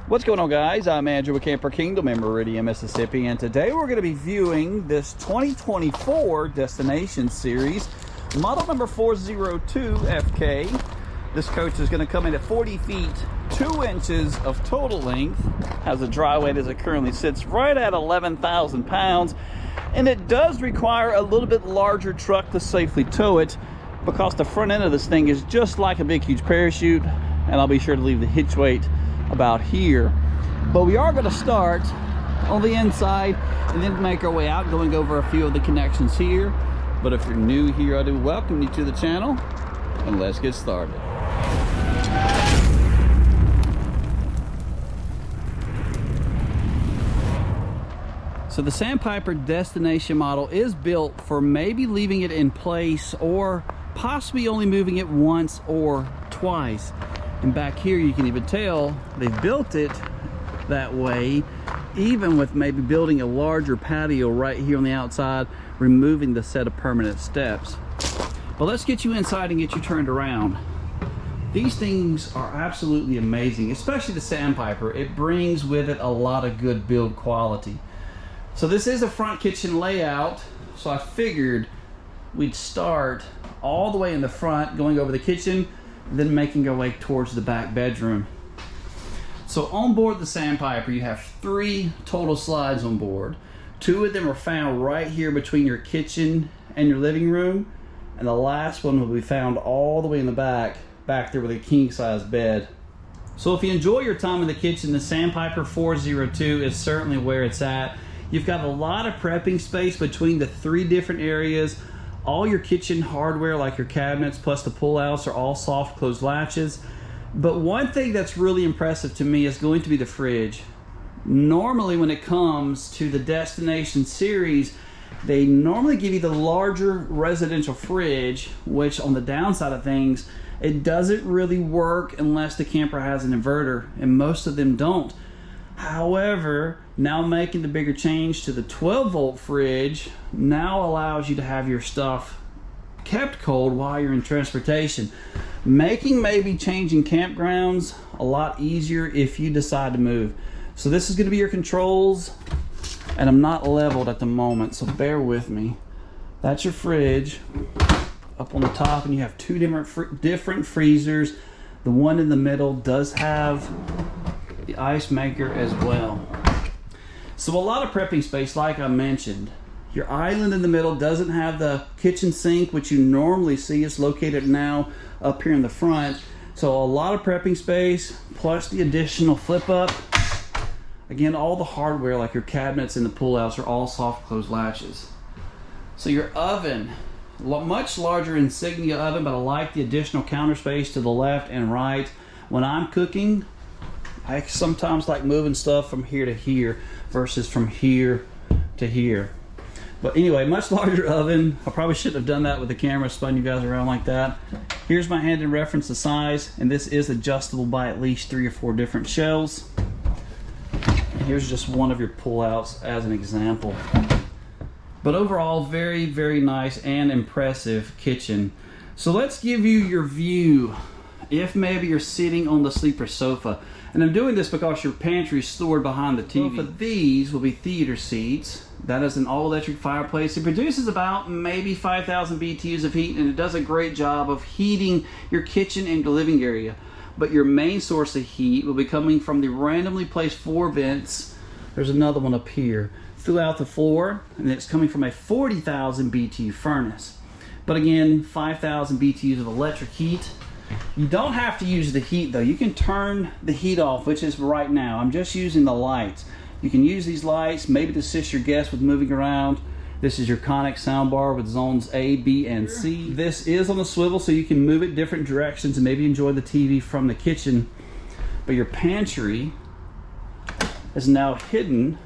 What's going on, guys? I'm Andrew with Camper Kingdom in Meridian, Mississippi, and today we're going to be viewing this 2024 Destination Series, model number 402FK. This coach is going to come in at 40 feet, 2 inches of total length, has a dry weight as it currently sits right at 11,000 pounds, and it does require a little bit larger truck to safely tow it because the front end of this thing is just like a big, huge parachute, and I'll be sure to leave the hitch weight about here. But we are going to start on the inside and then make our way out, going over a few of the connections here. But if you're new here, I do welcome you to the channel, and let's get started. So the Sandpiper Destination model is built for maybe leaving it in place or possibly only moving it once or twice. And back here you can even tell they've built it that way, even with maybe building a larger patio right here on the outside, removing the set of permanent steps. But let's get you inside and get you turned around. These things are absolutely amazing, especially the Sandpiper. It brings with it a lot of good build quality. So this is a front kitchen layout, so I figured we'd start all the way in the front, going over the kitchen, then making our way towards the back bedroom. So on board the Sandpiper, you have 3 total slides on board. 2 of them are found right here between your kitchen and your living room, and the last one will be found all the way in the back there with a king-size bed. So if you enjoy your time in the kitchen, the Sandpiper 402 is certainly where it's at. You've got a lot of prepping space between the 3 different areas. All your kitchen hardware, like your cabinets plus the pull-outs, are all soft closed latches. But one thing that's really impressive to me is going to be the fridge. Normally when it comes to the Destination series, they normally give you the larger residential fridge, which on the downside of things, it doesn't really work unless the camper has an inverter, and most of them don't. However, now making the bigger change to the 12-volt fridge now allows you to have your stuff kept cold while you're in transportation, making maybe changing campgrounds a lot easier if you decide to move. So this is going to be your controls, and I'm not leveled at the moment, so bear with me. That's your fridge up on the top, and you have 2 different freezers. The one in the middle does have the ice maker as well. So a lot of prepping space, like I mentioned. Your island in the middle doesn't have the kitchen sink, which you normally see. It's located now up here in the front. So a lot of prepping space, plus the additional flip up. Again, all the hardware, like your cabinets and the pull-outs, are all soft closed latches. So your oven, much larger Insignia oven, but I like the additional counter space to the left and right. When I'm cooking, I sometimes like moving stuff from here to here versus from here to here. But anyway, much larger oven. I probably shouldn't have done that with the camera, spun you guys around like that. Here's my hand in reference to size, and this is adjustable by at least 3 or 4 different shelves. And here's just one of your pull-outs as an example. But overall, very, very nice and impressive kitchen. So let's give you your view if maybe you're sitting on the sleeper sofa. And I'm doing this because your pantry is stored behind the TV. Well, for these will be theater seats. That is an all-electric fireplace. It produces about maybe 5,000 BTUs of heat, and it does a great job of heating your kitchen and your living area. But your main source of heat will be coming from the randomly placed 4 vents. There's another one up here throughout the floor, and it's coming from a 40,000 BTU furnace. But again, 5,000 BTUs of electric heat. You don't have to use the heat though. You can turn the heat off, which is right now. I'm just using the lights. You can use these lights maybe to assist your guests with moving around. This is your conic soundbar with zones A, B, and C. This is on a swivel, so you can move it different directions and maybe enjoy the TV from the kitchen. But your pantry is now hidden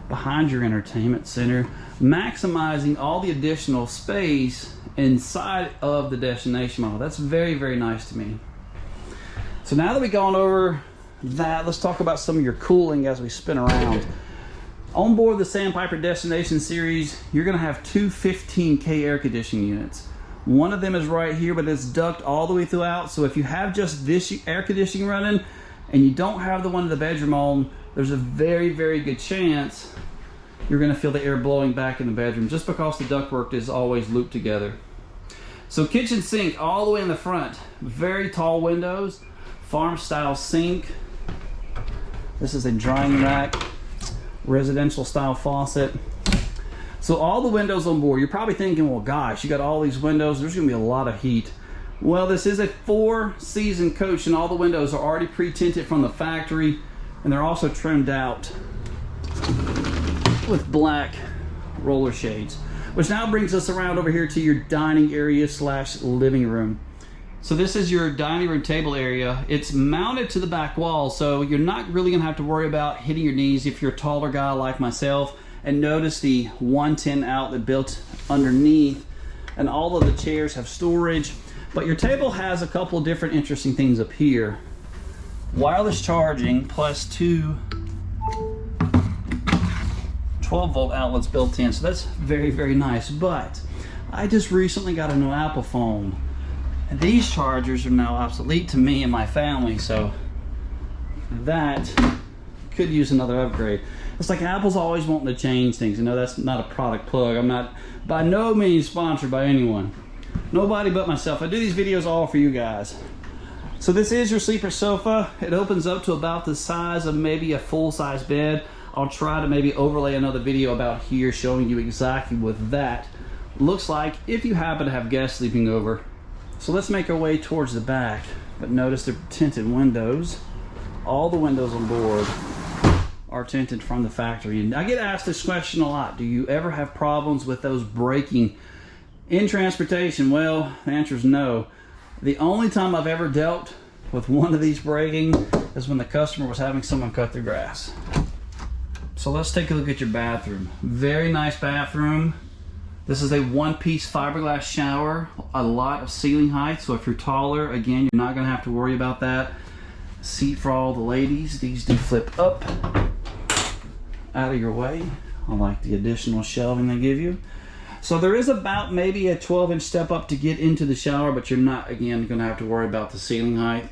behind your entertainment center, maximizing all the additional space inside of the Destination model. That's very, very nice to me. So now that we've gone over that, let's talk about some of your cooling as we spin around. On board the Sandpiper Destination series, you're going to have 2 15K air conditioning units. One of them is right here, but it's ducted all the way throughout. So if you have just this air conditioning running, and you don't have the one in the bedroom on, there's a very, very good chance you're gonna feel the air blowing back in the bedroom just because the ductwork is always looped together. So kitchen sink all the way in the front, very tall windows, farm style sink. This is a drying rack, residential style faucet. So all the windows on board, you're probably thinking, well gosh, you got all these windows, there's gonna be a lot of heat. Well, this is a 4-season coach and all the windows are already pre-tinted from the factory, and they're also trimmed out with black roller shades, which now brings us around over here to your dining area slash living room. So this is your dining room table area. It's mounted to the back wall, so you're not really gonna have to worry about hitting your knees if you're a taller guy like myself. And notice the 110 outlet built underneath, and all of the chairs have storage. But your table has a couple of different interesting things up here. Wireless charging plus 2 12-volt outlets built in, so that's very, very nice. But I just recently got a new Apple phone, and these chargers are now obsolete to me and my family, so that could use another upgrade. It's like Apple's always wanting to change things. You know, that's not a product plug. I'm not by no means sponsored by anyone. Nobody but myself. I do these videos all for you guys. So this is your sleeper sofa. It opens up to about the size of maybe a full-size bed. I'll try to maybe overlay another video about here showing you exactly what that looks like if you happen to have guests sleeping over. So let's make our way towards the back. But notice the tinted windows. All the windows on board are tinted from the factory. And I get asked this question a lot. Do you ever have problems with those breaking in transportation? Well, the answer is no. The only time I've ever dealt with one of these breaking is when the customer was having someone cut their grass. So let's take a look at your bathroom. Very nice bathroom. This is a one-piece fiberglass shower, a lot of ceiling height, so if you're taller, again, you're not gonna have to worry about that. Seat for all the ladies. These do flip up out of your way. I like the additional shelving they give you. So there is about maybe a 12-inch step up to get into the shower, but you're not, again, gonna have to worry about the ceiling height.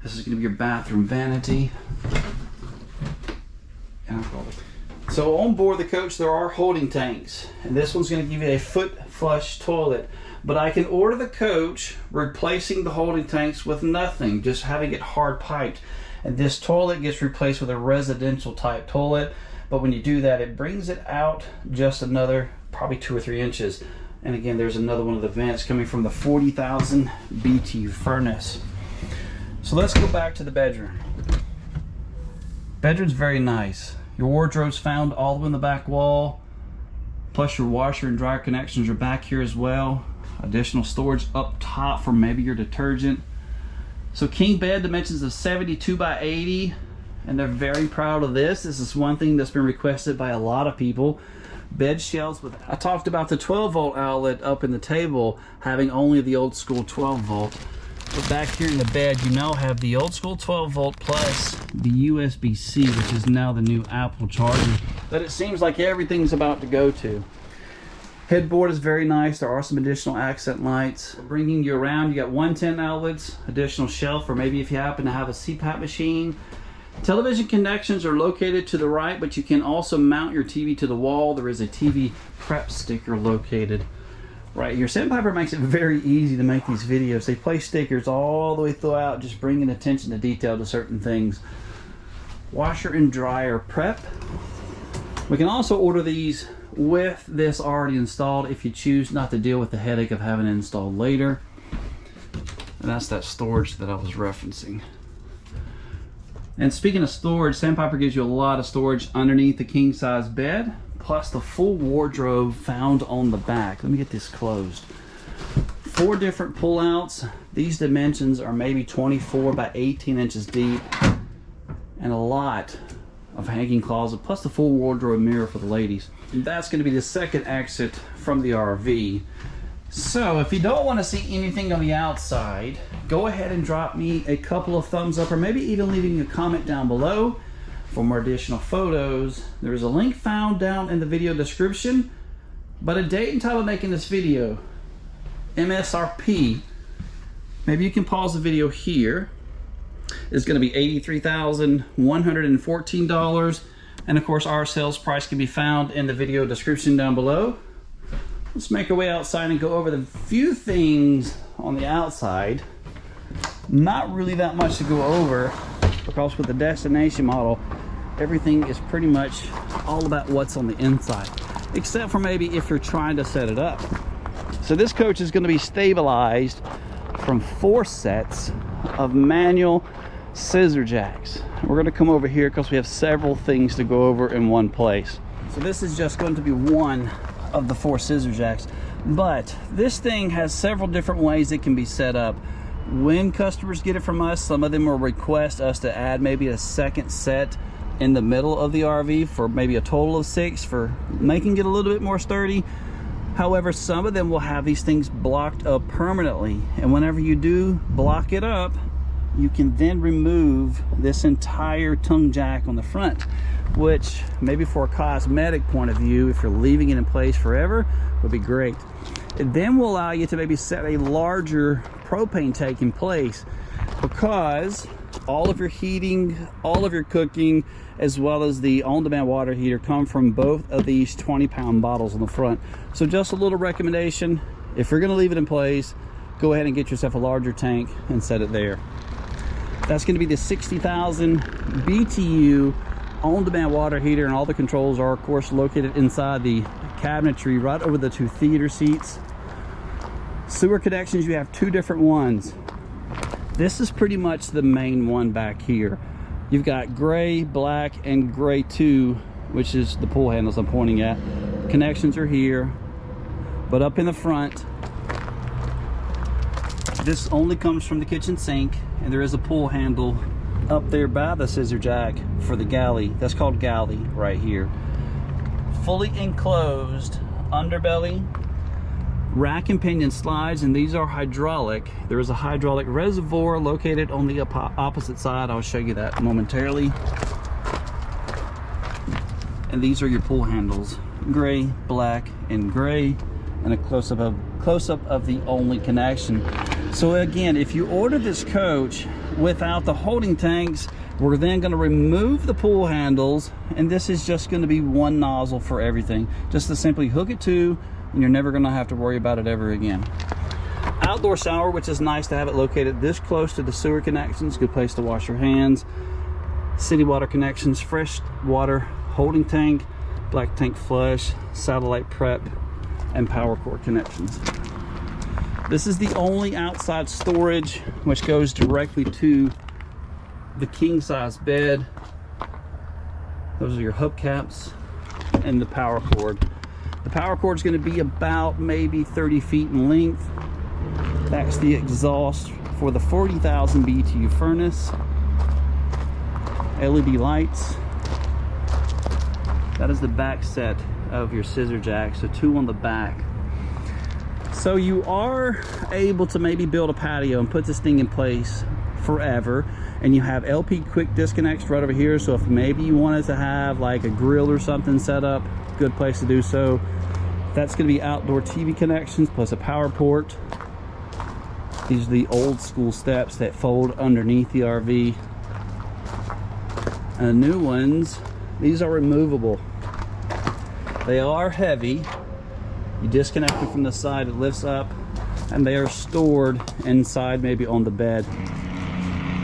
This is gonna be your bathroom vanity. So on board the coach, there are holding tanks, and this one's going to give you a foot flush toilet. But I can order the coach replacing the holding tanks with nothing, just having it hard piped. And this toilet gets replaced with a residential type toilet. But when you do that, it brings it out just another probably 2 or 3 inches. And again, there's another one of the vents coming from the 40,000 BTU furnace. So let's go back to the bedroom. Bedroom's very nice. Your wardrobe's found all the way in the back wall, plus your washer and dryer connections are back here as well. Additional storage up top for maybe your detergent. So king bed, dimensions of 72 by 80, and they're very proud of this. This is one thing that's been requested by a lot of people. Bed shelves with, I talked about the 12-volt outlet up in the table having only the old school 12-volt. But back here in the bed, you now have the old school 12-volt plus the USB-C, which is now the new Apple charger that it seems like everything's about to go to. Headboard is very nice. There are some additional accent lights. Bringing you around, you got 110 outlets, additional shelf, or maybe if you happen to have a CPAP machine. Television connections are located to the right, but you can also mount your TV to the wall. There is a TV prep sticker located right here. Sandpiper makes it very easy to make these videos. They place stickers all the way throughout, just bringing attention to detail to certain things. Washer and dryer prep. We can also order these with this already installed if you choose not to deal with the headache of having it installed later. And that's that storage that I was referencing. And speaking of storage, Sandpiper gives you a lot of storage underneath the king size bed, plus the full wardrobe found on the back. Let me get this closed. 4 different pullouts. These dimensions are maybe 24 by 18 inches deep, and a lot of hanging closet, plus the full wardrobe mirror for the ladies. And that's going to be the second exit from the RV. So if you don't want to see anything on the outside, go ahead and drop me a couple of thumbs up, or maybe even leaving a comment down below for more additional photos. There is a link found down in the video description, but a date and time of making this video, MSRP. Maybe you can pause the video here. is going to be $83,114. And of course, our sales price can be found in the video description down below. Let's make our way outside and go over the few things on the outside. Not really that much to go over, because with the Destination model, everything is pretty much all about what's on the inside, except for maybe if you're trying to set it up. So this coach is going to be stabilized from 4 sets of manual scissor jacks. We're going to come over here because we have several things to go over in one place. So this is just going to be one of the 4 scissor jacks, but this thing has several different ways it can be set up. When customers get it from us, some of them will request us to add maybe a second set in the middle of the RV for maybe a total of 6 for making it a little bit more sturdy. However, some of them will have these things blocked up permanently, and whenever you do block it up, you can then remove this entire tongue jack on the front, which maybe for a cosmetic point of view, if you're leaving it in place forever, would be great. It then will allow you to maybe set a larger propane tank in place, because all of your heating, all of your cooking, as well as the on-demand water heater come from both of these 20-pound bottles on the front. So just a little recommendation, if you're going to leave it in place, go ahead and get yourself a larger tank and set it there. That's going to be the 60,000 BTU on-demand water heater, and all the controls are of course located inside the cabinetry right over the 2 theater seats. Sewer connections, you have 2 different ones. This is pretty much the main one back here. You've got gray, black, and gray 2, which is the pull handles I'm pointing at. Connections are here, but up in the front, this only comes from the kitchen sink, and there is a pull handle up there by the scissor jack for the galley. That's called galley right here. Fully enclosed underbelly, rack and pinion slides, and these are hydraulic. There is a hydraulic reservoir located on the opposite side. I'll show you that momentarily. And these are your pull handles, gray, black, and gray, and a close-up of the only connection. So again, if you order this coach without the holding tanks, we're then going to remove the pull handles, and this is just going to be one nozzle for everything, just to simply hook it to, and you're never going to have to worry about it ever again. Outdoor shower, which is nice to have it located this close to the sewer connections. Good place to wash your hands. City water connections, fresh water holding tank, black tank flush, satellite prep, and power cord connections. This is the only outside storage which goes directly to the king size bed. Those are your hubcaps and the power cord. The power cord is going to be about maybe 30 feet in length. That's the exhaust for the 40,000 BTU furnace. LED lights. That is the back set of your scissor jack, so 2 on the back. So you are able to maybe build a patio and put this thing in place forever, and you have LP quick disconnects right over here, so if maybe you wanted to have like a grill or something set up, good place to do so. That's going to be outdoor TV connections plus a power port. These are the old school steps that fold underneath the RV. And the new ones, these are removable. They are heavy. You disconnect them from the side, it lifts up, and they are stored inside, maybe on the bed.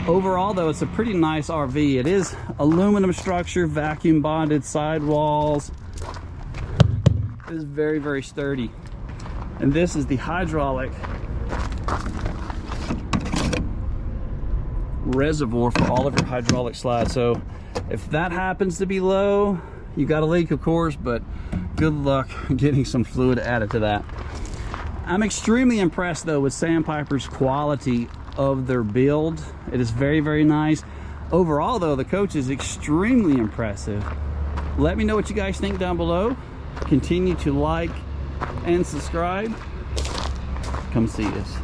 Overall though, it's a pretty nice RV. It is aluminum structure, vacuum bonded sidewalls. It is very, very sturdy. And this is the hydraulic reservoir for all of your hydraulic slides. So if that happens to be low, you got a leak of course, but good luck getting some fluid added to that. I'm extremely impressed though with Sandpiper's quality of their build. It is very, very nice. Overall though, the coach is extremely impressive. Let me know what you guys think down below. Continue to like and subscribe. Come see us.